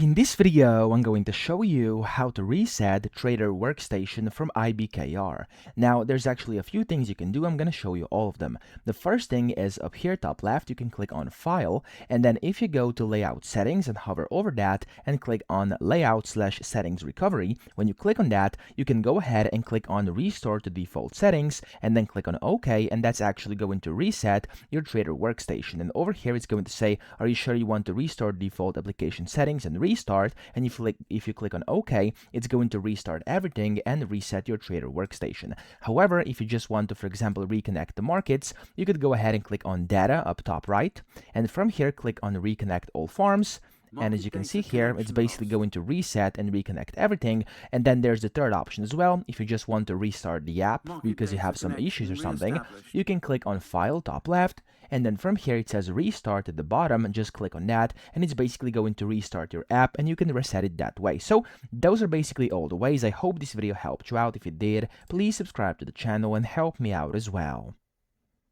In this video, I'm going to show you how to reset Trader Workstation from IBKR. Now, there's actually a few things you can do. I'm going to show you all of them. The first thing is up here top left, you can click on File, and then if you go to Layout Settings and hover over that and click on Layout/Settings Recovery, when you click on that, you can go ahead and click on Restore to Default Settings and then click on OK, and that's actually going to reset your Trader Workstation. And over here, it's going to say, are you sure you want to restore default application settings and restart? And if you click on OK, it's going to restart everything and reset your Trader Workstation. However, if you just want to, for example, reconnect the markets, you could go ahead and click on Data up top right, and from here click on Reconnect All Farms. And as you can see here, it's basically going to reset and reconnect everything. And then there's the third option as well. If you just want to restart the app because you have some issues or something, you can click on File top left. And then from here, it says Restart at the bottom, and just click on that. And it's basically going to restart your app, and you can reset it that way. So those are basically all the ways. I hope this video helped you out. If it did, please subscribe to the channel and help me out as well.